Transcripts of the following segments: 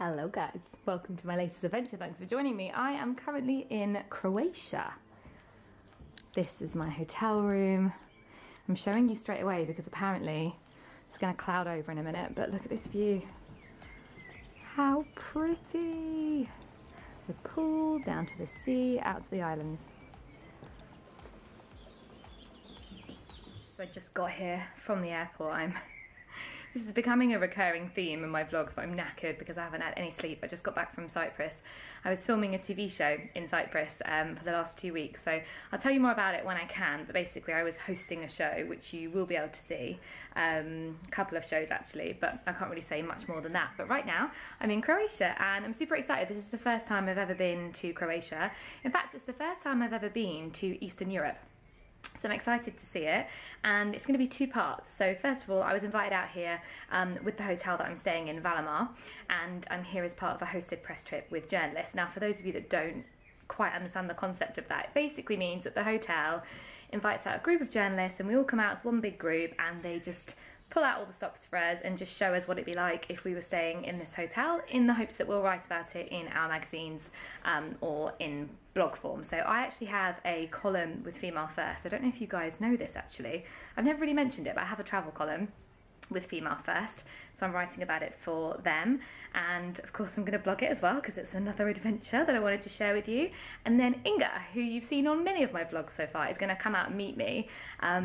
Hello guys, welcome to my latest adventure. Thanks for joining me. I am currently in Croatia. This is my hotel room. I'm showing you straight away because apparently it's going to cloud over in a minute, but look at this view. How pretty! The pool, down to the sea, out to the islands. So I just got here from the airport. This is becoming a recurring theme in my vlogs, but I'm knackered because I haven't had any sleep. I just got back from Cyprus. I was filming a TV show in Cyprus for the last 2 weeks, so I'll tell you more about it when I can, but basically I was hosting a show, which you will be able to see. A couple of shows actually, but I can't really say much more than that. But right now, I'm in Croatia and I'm super excited. This is the first time I've ever been to Croatia. In fact, it's the first time I've ever been to Eastern Europe. So I'm excited to see it, and it's going to be two parts. So first of all, I was invited out here with the hotel that I'm staying in, Valamar, and I'm here as part of a hosted press trip with journalists. Now for those of you that don't quite understand the concept of that, it basically means that the hotel invites out a group of journalists and we all come out as one big group and they just pull out all the stops for us and just show us what it'd be like if we were staying in this hotel, in the hopes that we'll write about it in our magazines or in blog form. So I actually have a column with Female First. I don't know if you guys know this actually. I've never really mentioned it, but I have a travel column with Female First, so I'm writing about it for them, and of course I'm going to blog it as well because it's another adventure that I wanted to share with you. And then Inga, who you've seen on many of my vlogs so far, is going to come out and meet me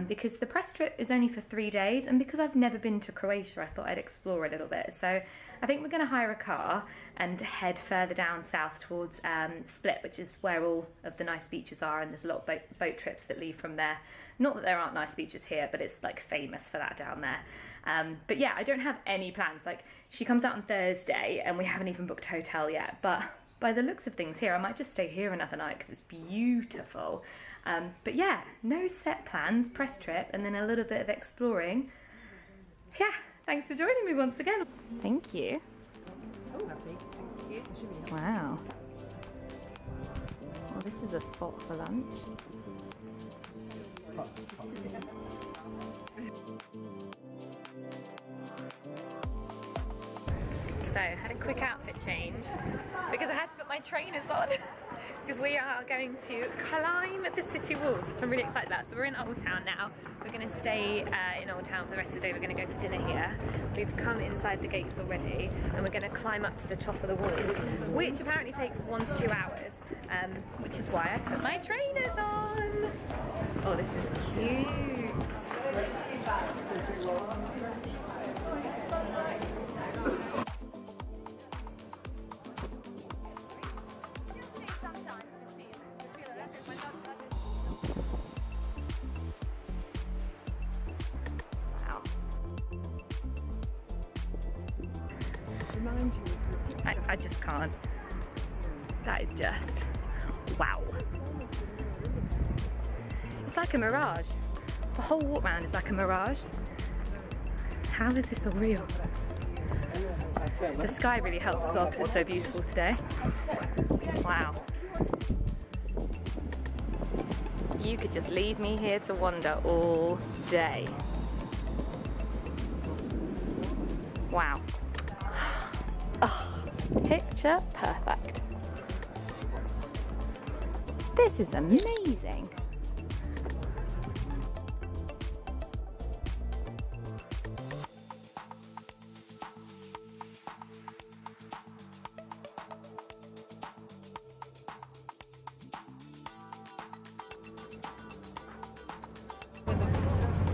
because the press trip is only for 3 days, and because I've never been to Croatia I thought I'd explore a little bit. So I think we're going to hire a car and head further down south towards Split, which is where all of the nice beaches are, and there's a lot of boat trips that leave from there. Not that there aren't nice beaches here, but it's like famous for that down there. But yeah, I don't have any plans. Like, she comes out on Thursday and we haven't even booked a hotel yet, but by the looks of things here I might just stay here another night because it's beautiful. But yeah, no set plans, press trip and then a little bit of exploring. Yeah, thanks for joining me once again. Thank you. Oh, lovely. Thank you. Wow. Well, this is a spot for lunch. So, had a quick outfit change because I had to put my trainers on because we are going to climb the city walls, which I'm really excited about. So we're in Old Town now. We're going to stay in Old Town for the rest of the day. We're going to go for dinner here. We've come inside the gates already and we're going to climb up to the top of the walls, which apparently takes 1 to 2 hours, which is why I put my trainers on. Oh, this is cute. I just can't. That is just wow. It's like a mirage. The whole walk round is like a mirage. How is this all real? The sky really helps as well because it's so beautiful today. Wow. You could just leave me here to wander all day. Wow. Oh, picture perfect. This is amazing.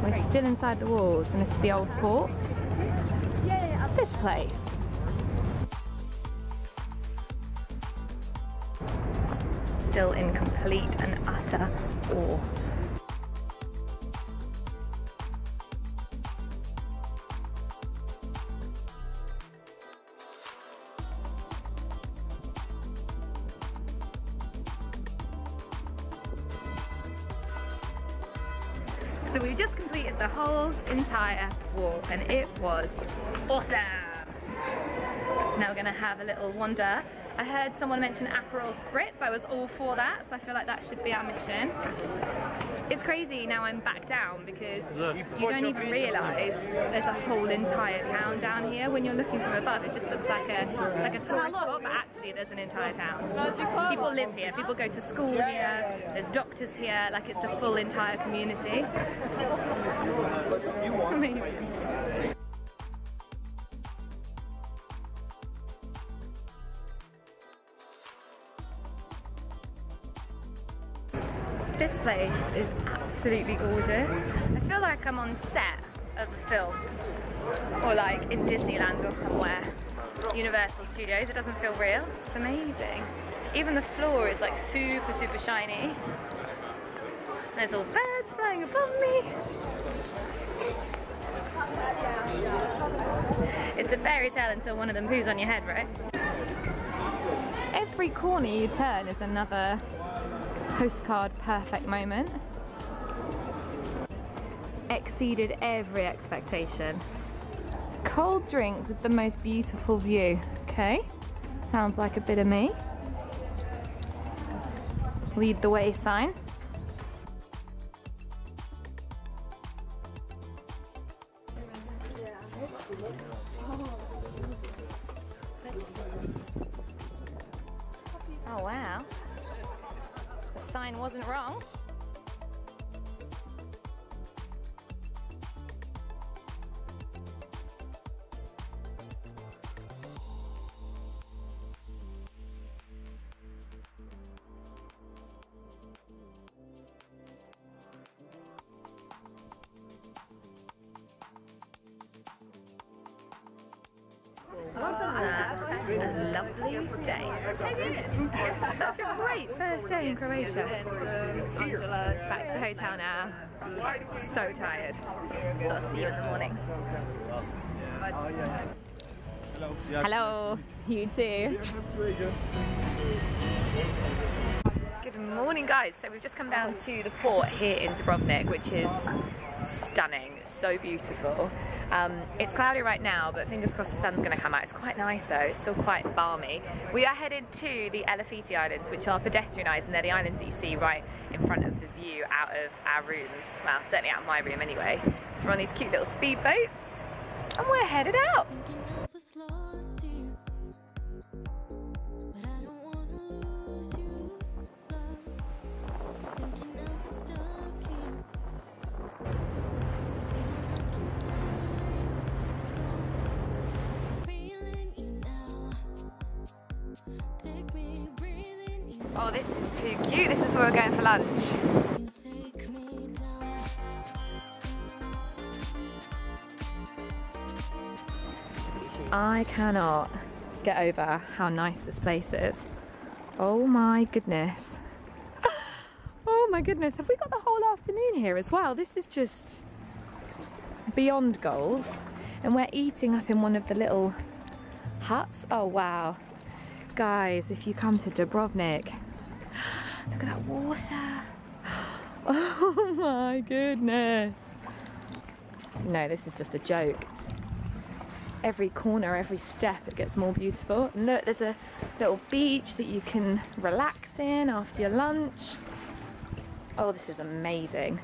We're still inside the walls, and this is the old port. This place. Still in complete and utter awe. So we just completed the whole entire wall and it was awesome. So now we're going to have a little wander I heard someone mention Aperol Spritz. I was all for that, so I feel like that should be our mission. It's crazy now I'm back down because you don't even realise there's a whole entire town down here. When you're looking from above, it just looks like a tourist spot, but actually there's an entire town. People live here, people go to school here, there's doctors here, like it's a full entire community. Amazing. This place is absolutely gorgeous. I feel like I'm on set of a film, or like in Disneyland or somewhere. Universal Studios, it doesn't feel real. It's amazing. Even the floor is like super, super shiny. There's all birds flying above me. It's a fairy tale until one of them poos on your head, right? Every corner you turn is another postcard perfect moment. Exceeded every expectation. Cold drinks with the most beautiful view. Okay, sounds like a bit of me. Lead the way sign. Oh wow. The sign wasn't wrong. Wasn't that a lovely day? Such a great first day in Croatia. Back to the hotel now. So tired. So I'll see you in the morning. Hello, you too. Good morning guys. So we've just come down to the port here in Dubrovnik, which is stunning, so beautiful. It's cloudy right now, but fingers crossed the sun's going to come out. It's quite nice though, it's still quite balmy. We are headed to the Plitvitce Islands, which are pedestrianised, and they're the islands that you see right in front of the view out of our rooms. Well, certainly out of my room anyway. So we're on these cute little speedboats, and we're headed out. Oh, this is too cute. This is where we're going for lunch. I cannot get over how nice this place is. Oh my goodness. Oh my goodness. Have we got the whole afternoon here as well? This is just beyond goals. And we're eating up in one of the little huts. Oh wow. Guys, if you come to Dubrovnik, look at that water. Oh my goodness. No, this is just a joke. Every corner, every step, it gets more beautiful. And look, there's a little beach that you can relax in after your lunch. Oh, this is amazing.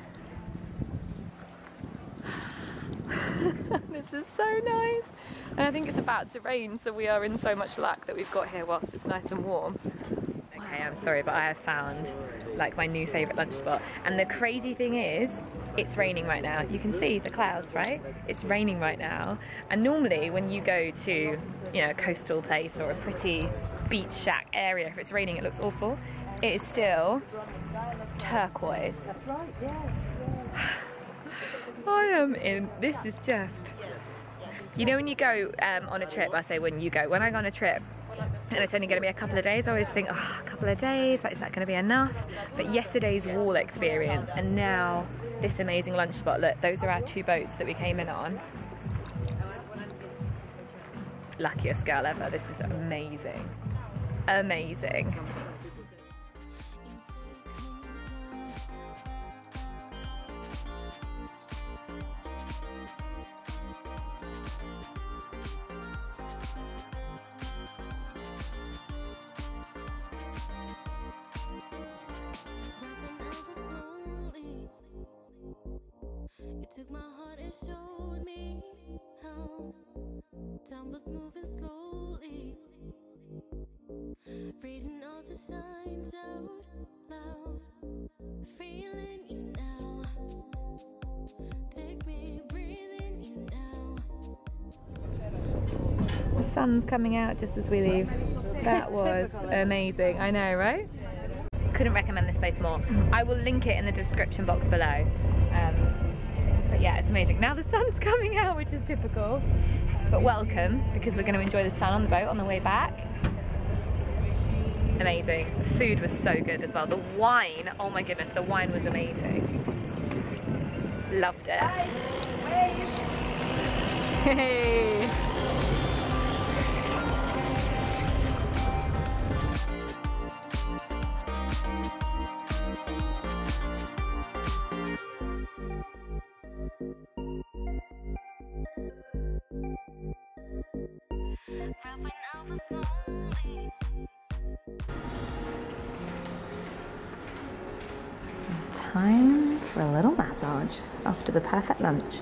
This is so nice. And I think it's about to rain, so we are in so much luck that we've got here whilst it's nice and warm. Okay, I'm sorry, but I have found like my new favourite lunch spot. And the crazy thing is, it's raining right now. You can see the clouds, right? It's raining right now. And normally when you go to, you know, a coastal place or a pretty beach shack area, if it's raining it looks awful. It is still turquoise. That's right, yeah. I am in, this is just, you know when you go on a trip, I say when I go on a trip and it's only going to be a couple of days, I always think, oh, a couple of days, like, is that going to be enough? But yesterday's wall experience and now this amazing lunch spot, look, those are our two boats that we came in on. Luckiest girl ever, this is amazing. Amazing. took my heart and showed me how time was moving slowly, reading all the signs out loud, feeling you now, take me, breathing you now. Sun's coming out just as we leave. That was amazing. I know, right? Couldn't recommend this place more. I will link it in the description box below. But yeah, it's amazing. Now the sun's coming out, which is typical. But welcome, because we're going to enjoy the sun on the boat on the way back. Amazing. The food was so good as well. The wine, oh my goodness, the wine was amazing. Loved it. Hey. Time for a little massage after the perfect lunch.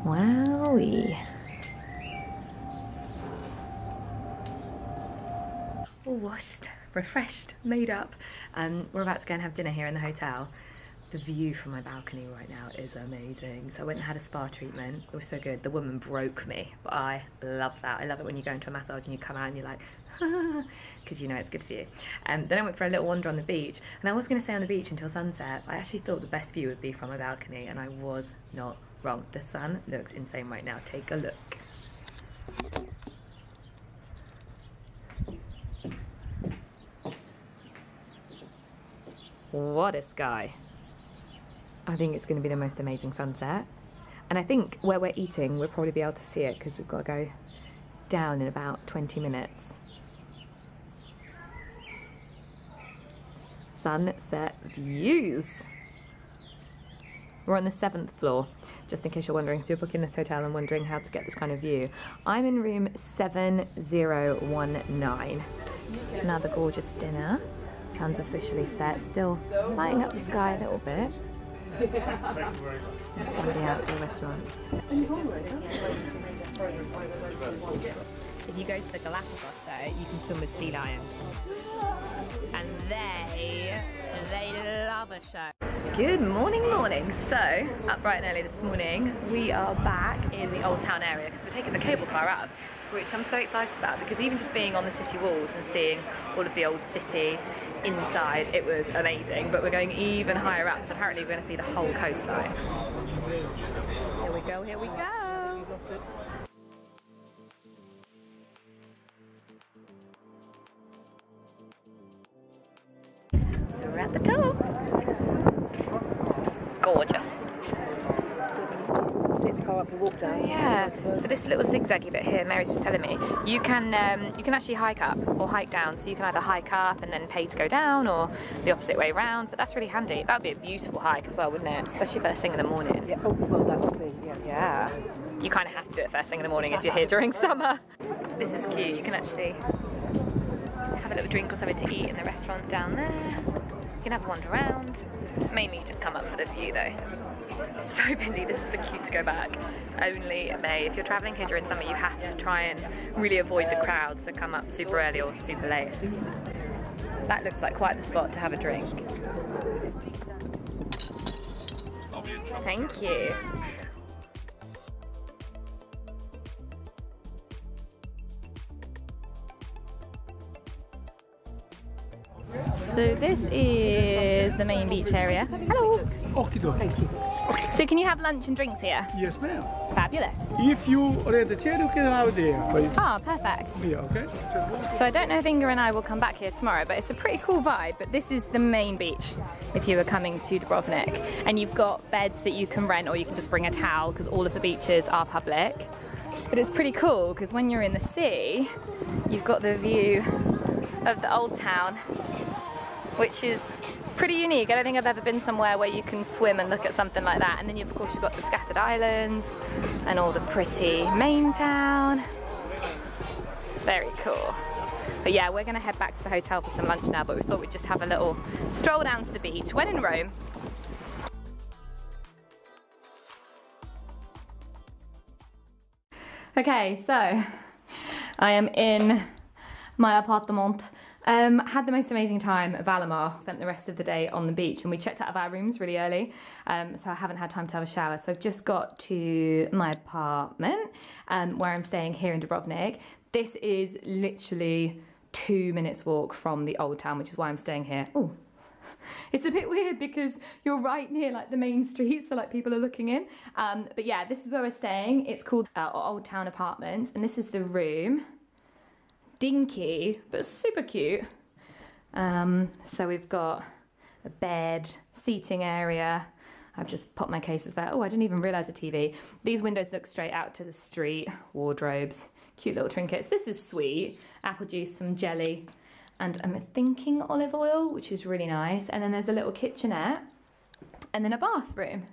Wowee. All washed, refreshed, made up. We're about to go and have dinner here in the hotel. The view from my balcony right now is amazing. So I went and had a spa treatment. It was so good. The woman broke me, but I love that. I love it when you go into a massage and you come out and you're like, because you know it's good for you. Then I went for a little wander on the beach, and I was going to stay on the beach until sunset. I actually thought the best view would be from my balcony, and I was not wrong. The sun looks insane right now. Take a look. What a sky. I think it's going to be the most amazing sunset. And I think where we're eating, we'll probably be able to see it because we've got to go down in about 20 minutes. Sunset views. We're on the 7th floor, just in case you're wondering, if you're booking this hotel and wondering how to get this kind of view. I'm in room 7019. Another gorgeous dinner. Sun's officially set, still lighting up the sky a little bit. It's going to be out to the restaurant. If you go to the Galapagos though, you can swim with sea lions. And they love a show. Good morning. So, up bright and early this morning, we are back in the Old Town area because we're taking the cable car up, which I'm so excited about, because even just being on the city walls and seeing all of the old city inside, it was amazing. But we're going even higher up, so apparently we're going to see the whole coastline. Here we go, here we go. So we're at the top. It's gorgeous. Walk down. Yeah, so this little zigzaggy bit here, Mary's just telling me, you can actually hike up or hike down, so you can either hike up and then pay to go down, or the opposite way around, but that's really handy. That would be a beautiful hike as well, wouldn't it? Especially first thing in the morning. Yeah, oh, well, that's the thing, yes. Yeah, you kind of have to do it first thing in the morning if you're here during summer. This is cute, you can actually have a little drink or something to eat in the restaurant down there. You can have a wander around. Mainly just come up for the view though. It's so busy, this is the queue to go back. It's only May. If you're travelling here during summer, you have to try and really avoid the crowds, so come up super early or super late. That looks like quite the spot to have a drink. Thank you. So this is the main beach area. Hello. Okie dokie. Thank you. So can you have lunch and drinks here? Yes, ma'am. Fabulous. If you rent the chair, you can have there. Ah, perfect. Yeah, okay. So I don't know if Inga and I will come back here tomorrow, but it's a pretty cool vibe. But this is the main beach if you were coming to Dubrovnik. And you've got beds that you can rent, or you can just bring a towel, because all of the beaches are public. But it's pretty cool because when you're in the sea, you've got the view of the old town, which is pretty unique. I don't think I've ever been somewhere where you can swim and look at something like that. And then of course you've got the scattered islands and all the pretty main town. Very cool. But yeah, we're gonna head back to the hotel for some lunch now, but we thought we'd just have a little stroll down to the beach when in Rome. Okay, so I am in my apartment. Had the most amazing time at Valimar, spent the rest of the day on the beach, and we checked out of our rooms really early, so I haven't had time to have a shower. So I've just got to my apartment where I'm staying here in Dubrovnik. This is literally 2 minutes walk from the old town, which is why I'm staying here. Oh, it's a bit weird because you're right near like the main street, so like people are looking in. But yeah, this is where we're staying. It's called Old Town Apartments, and this is the room. Dinky, but super cute. So we've got a bed, seating area. I've just popped my cases there. Oh, I didn't even realise a TV. These windows look straight out to the street. Wardrobes, cute little trinkets. This is sweet. Apple juice, some jelly, and I'm thinking olive oil, which is really nice. And then there's a little kitchenette and then a bathroom.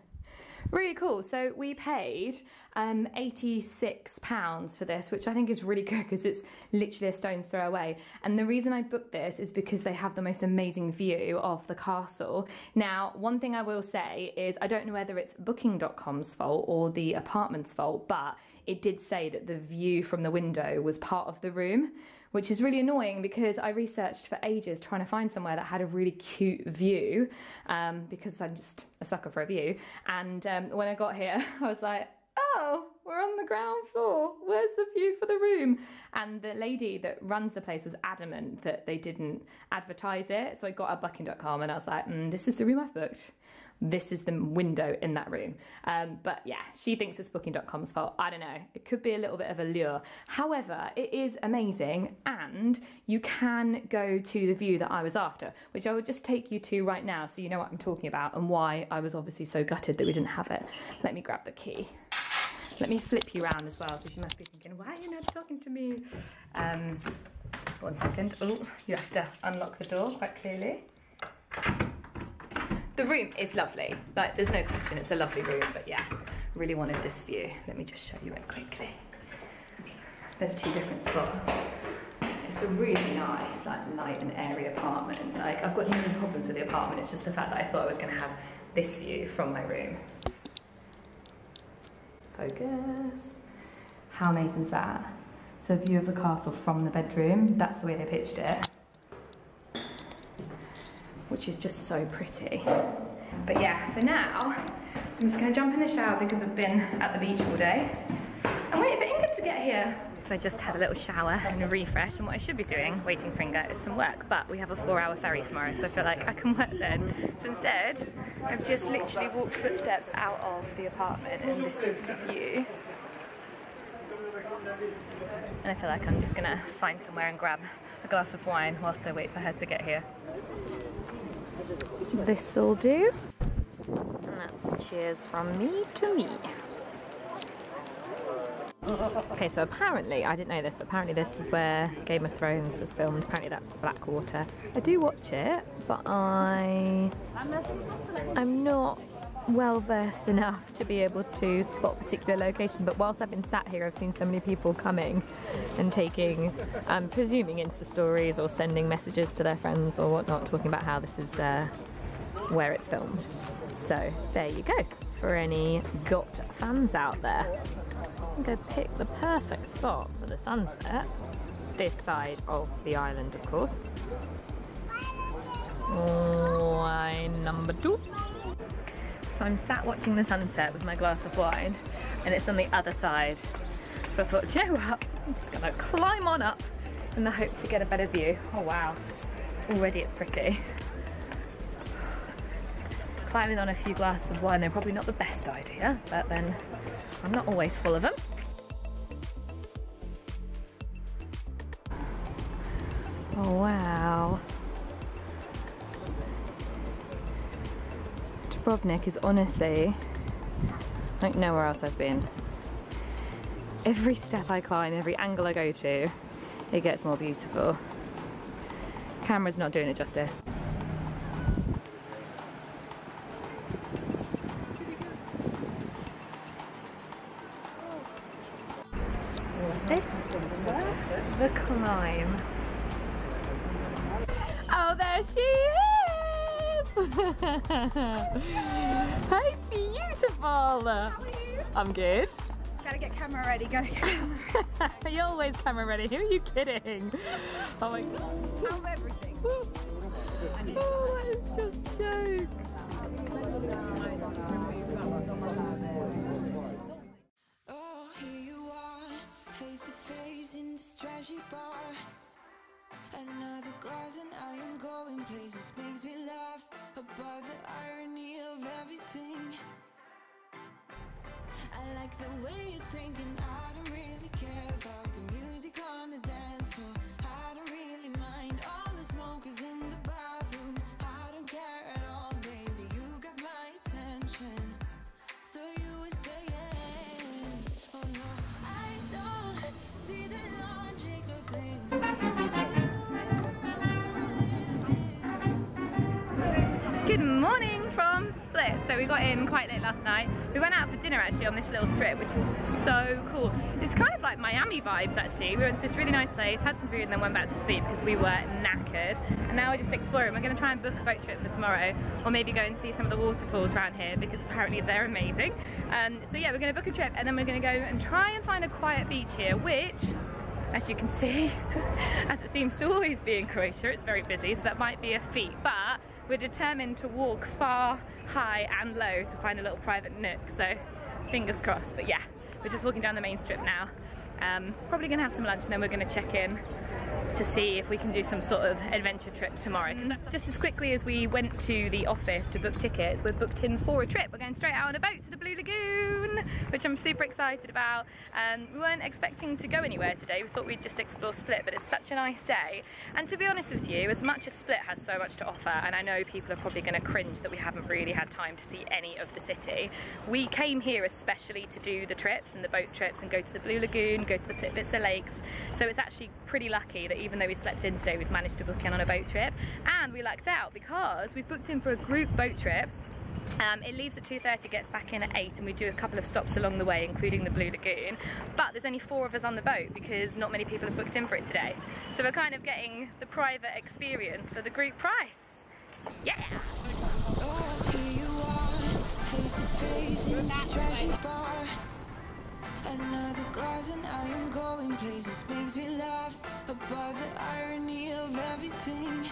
Really cool. So we paid £86 for this, which I think is really good because it's literally a stone's throw away. And the reason I booked this is because they have the most amazing view of the castle. Now, one thing I will say is I don't know whether it's booking.com's fault or the apartment's fault, but it did say that the view from the window was part of the room, which is really annoying because I researched for ages trying to find somewhere that had a really cute view, because I'm just a sucker for a view. And when I got here, I was like, oh, we're on the ground floor. Where's the view for the room? And the lady that runs the place was adamant that they didn't advertise it. So I got at booking.com and I was like, this is the room I've booked. This is the window in that room. But yeah, she thinks it's booking.com's fault. I don't know. It could be a little bit of a lure. However, it is amazing, and you can go to the view that I was after, which I would just take you to right now so you know what I'm talking about and why I was obviously so gutted that we didn't have it. Let me grab the key. Let me flip you around as well, so you must be thinking, why are you not talking to me? 1 second. Oh, you have to unlock the door quite clearly. The room is lovely, like there's no question, it's a lovely room, but yeah, really wanted this view. Let me just show you it quickly. There's 2 different spots. It's a really nice, like light and airy apartment. Like I've got no problems with the apartment, it's just the fact that I thought I was gonna have this view from my room. Focus. How amazing is that? So a view of the castle from the bedroom, that's the way they pitched it. Which is just so pretty. But yeah, so now I'm just gonna jump in the shower because I've been at the beach all day and wait for Inga to get here. So I just had a little shower and a refresh, and what I should be doing, waiting for Inga, is some work, but we have a 4-hour ferry tomorrow, so I feel like I can work then. So instead, I've just literally walked footsteps out of the apartment, and this is the view. And I feel like I'm just gonna find somewhere and grab a glass of wine whilst I wait for her to get here. This'll do. And that's a cheers from me to me. Okay, so apparently, I didn't know this, but apparently this is where Game of Thrones was filmed. Apparently that's Blackwater. I do watch it, but I'm not well versed enough to be able to spot a particular location. But whilst I've been sat here, I've seen so many people coming and taking, I'm presuming, Insta stories or sending messages to their friends or whatnot, talking about how this is where it's filmed. So there you go, for any GOT fans out there. I'm going to pick the perfect spot for the sunset. This side of the island, of course. Wine number 2. So I'm sat watching the sunset with my glass of wine, and it's on the other side. So I thought, do you know what? I'm just gonna climb on up in the hope to get a better view. Oh wow, already it's pretty. Climbing on a few glasses of wine, they're probably not the best idea, but then I'm not always full of them. Oh wow. Dubrovnik is honestly like nowhere else I've been. Every step I climb, every angle I go to, it gets more beautiful. Camera's not doing it justice. this the climb? Oh, there she is! Hey, beautiful! How are you? I'm good. Gotta get camera ready, gotta get camera ready. You're always camera ready. Who are you kidding? Oh my god. Film everything. Oh, that is just jokes. Oh, here you are, face to face in this trashy bar. Another glass and I am going places. Makes me laugh about the irony of everything. I like the way you're thinking. I don't really care about the music on the dance floor. I don't really mind all the smokers in the bathroom. I don't care at all, baby. You got my attention. So you were saying, oh no, I don't see the logic of things. It's quite a lonely world that we're living. Good morning from Split. So we got in quite late last night. We went out for dinner actually on this little strip, which was so cool. It's kind of like Miami vibes actually. We went to this really nice place, had some food and then went back to sleep because we were knackered. And now we're just exploring. We're going to try and book a boat trip for tomorrow, or maybe go and see some of the waterfalls around here because apparently they're amazing. So yeah, we're going to book a trip and then we're going to go and try and find a quiet beach here, which, as you can see, as it seems to always be in Croatia, it's very busy, so that might be a feat, but we're determined to walk far, high and low to find a little private nook, so fingers crossed. But yeah, we're just walking down the main strip now. Probably gonna have some lunch and then we're gonna check in to see if we can do some sort of adventure trip tomorrow. Just as quickly as we went to the office to book tickets, we're booked in for a trip. We're going straight out on a boat to the Blue Lagoon, which I'm super excited about. We weren't expecting to go anywhere today. We thought we'd just explore Split, but it's such a nice day. And to be honest with you, as much as Split has so much to offer, and I know people are probably going to cringe that we haven't really had time to see any of the city, we came here especially to do the trips and the boat trips and go to the Blue Lagoon, go to the Plitvitce lakes. So it's actually pretty lucky that even though we slept in today, we've managed to book in on a boat trip. And we lucked out because we've booked in for a group boat trip. It leaves at 2:30, gets back in at 8, and we do a couple of stops along the way, including the Blue Lagoon. But there's only 4 of us on the boat because not many people have booked in for it today. So we're kind of getting the private experience for the group price. Yeah! Oh, here you are, face to face in this trashy bar. Another glass and I am going places. Makes me laugh about the irony of everything.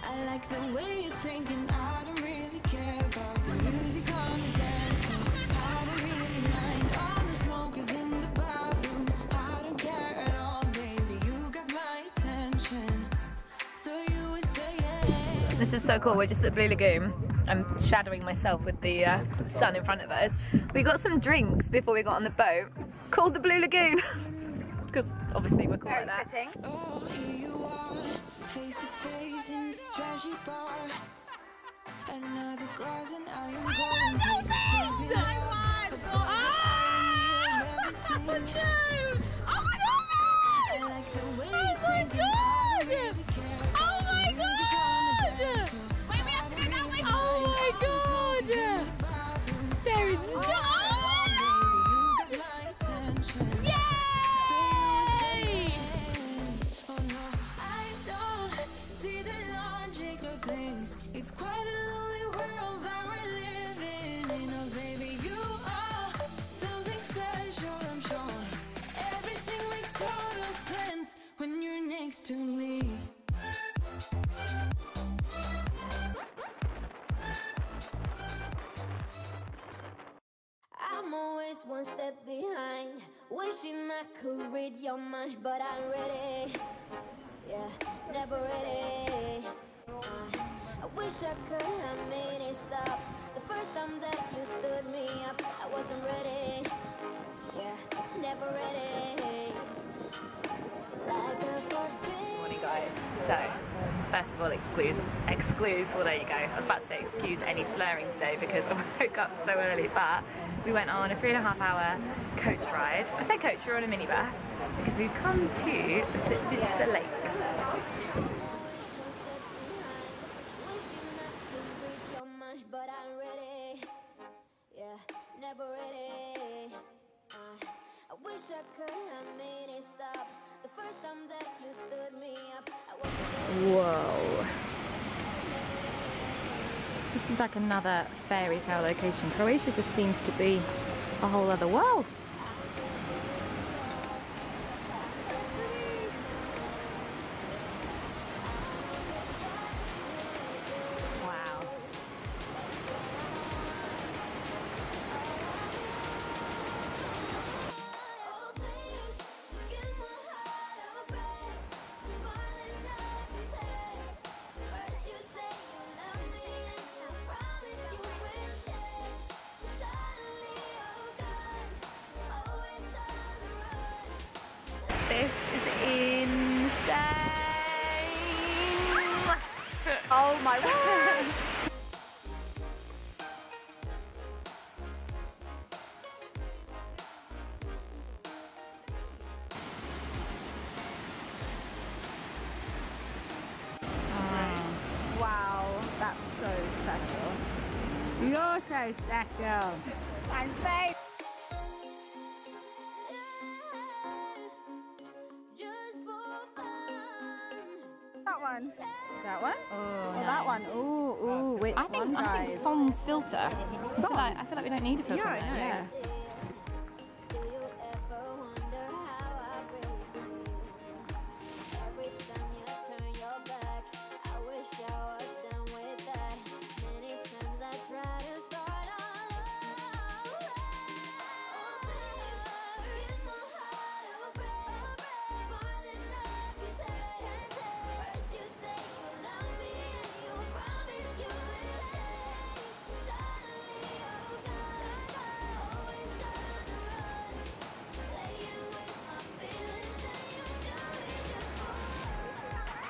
I like the way you're thinking. I don't really care about the music on the dance floor. I don't really mind all the smokers in the bathroom. I don't care at all, baby. You got my attention. So you were saying. This is so cool. We're just at the Blue Lagoon. I'm shadowing myself with the sun in front of us. We got some drinks before we got on the boat called the Blue Lagoon because obviously we're cool like that. Oh, here you are, face to face in this trashy bar. Another glass and I am going places. Makes me laugh about the irony of everything. Oh my god! I like the way you're thinking. I don't really care about the music on the dance floor. Wait, we have to go that way! Oh my god! There is no... It's quite a lonely world that we're living in. Oh baby, you are something special, I'm sure. Everything makes total sense when you're next to me. I'm always one step behind, wishing I could read your mind, but I'm ready. Yeah, never ready. I wish I could have made it stop the first time that you stood me up. I wasn't ready. Yeah, never ready. Like a forbidden. Morning guys. So, first of all, well there you go. I was about to say excuse any slurring today because I woke up so early, but we went on a 3.5 hour coach ride. I say coach, we're on a minibus because we've come to the Plitvitce lakes. But I'm ready, yeah, never ready. I wish This is like another fairy tale location. Croatia just seems to be a whole other world. Wow. Oh, please, give my heart a break. More than love can take. First you say you love me, and I promise you will change. Suddenly you're gone, always on the run. This is insane. Oh my word! Wow, that's so special. You're so special. I'm safe. Just for fun. That one. That one? Oh, Oh, that one. Ooh, ooh, which one, guys? Son's filter. I feel like we don't need a filter. Yeah, I know. Yeah. Do you ever wonder how I really feel? Every time you turn your back, I wish I was done with that. Many times I try to start all over. Oh, please, give my heart a break. More than love can take. First you say you love me, and you promise you will change. Suddenly you're gone, always on the run. Playing with my feelings, and you do it just for fun.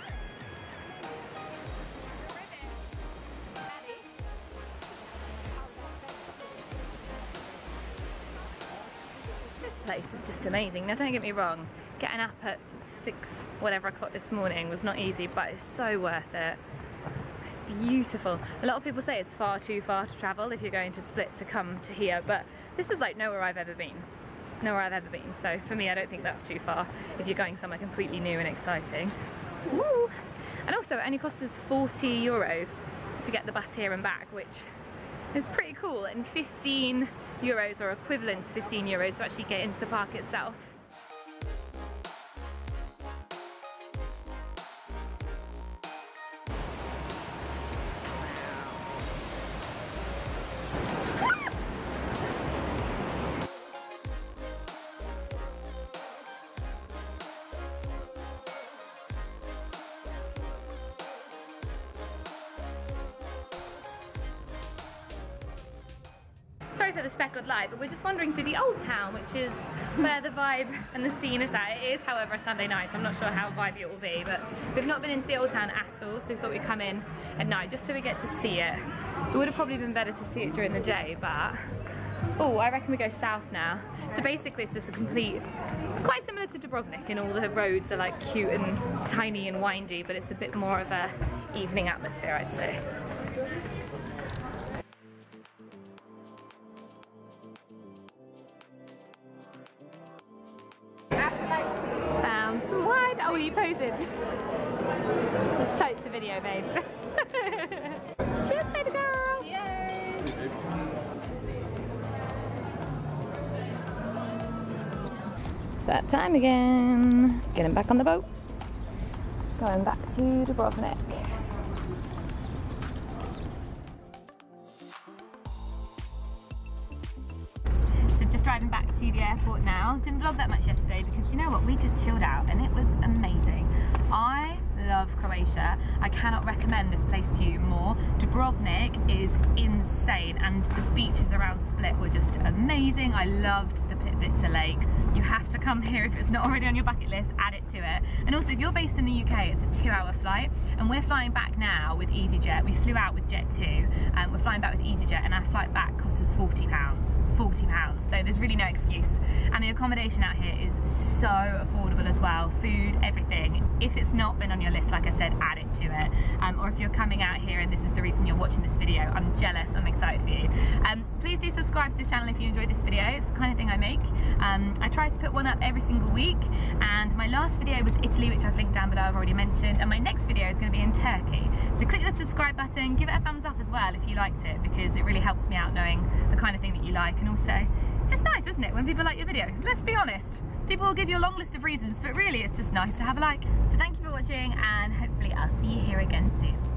This place is just amazing. Now don't get me wrong, getting up at 6 whatever o'clock this morning was not easy, but it's so worth it. It's beautiful. A lot of people say it's far too far to travel if you're going to Split to come to here, but this is like nowhere I've ever been. Nowhere I've ever been. So for me, I don't think that's too far if you're going somewhere completely new and exciting. Woo! And also it only costs us 40 euros to get the bus here and back, which is pretty cool, and 15 euros or equivalent to 15 euros to actually get into the park itself. Sorry for the speckled light, but we're just wandering through the old town, which is where the vibe and the scene is at. It is, however, a Sunday night, so I'm not sure how vibey it will be, but we've not been into the old town at all, so we thought we'd come in at night just so we get to see it. It would have probably been better to see it during the day, but oh, I reckon we go south now. So basically it's just a complete, quite similar to Dubrovnik, and all the roads are like cute and tiny and windy, but it's a bit more of a evening atmosphere, I'd say. Found some wine. Oh, are you posing? This is totes a video, babe. Cheers, baby girl. Cheers. That time again. Getting back on the boat. Going back to Dubrovnik. Driving back to the airport now. Didn't vlog that much yesterday because, do you know what, we just chilled out and it was amazing. I love Croatia. I cannot recommend this place to you more. Dubrovnik is insane and the beaches around Split were just amazing. I loved the Plitvitce lakes. You have to come here if it's not already on your bucket list, add it to it. And also if you're based in the UK, it's a 2-hour flight and we're flying back now with EasyJet. We flew out with Jet2 and we're flying back with EasyJet and our flight back cost us £40. So there's really no excuse. And the accommodation out here is so affordable as well. Food, everything. if it's not been on your list, like I said, add it to it. Or if you're coming out here and this is the reason you're watching this video, I'm jealous, I'm excited for you. Please do subscribe to this channel if you enjoyed this video. It's the kind of thing I make. I try to put one up every single week, and my last video was Italy, which I've linked down below, I've already mentioned, and my next video is going to be in Turkey. So click the subscribe button, give it a thumbs up as well if you liked it, because it really helps me out knowing the kind of thing that you like. And also, it's just nice, isn't it, when people like your video? Let's be honest. People will give you a long list of reasons, but really it's just nice to have a like. So thank you for watching, and hopefully I'll see you here again soon.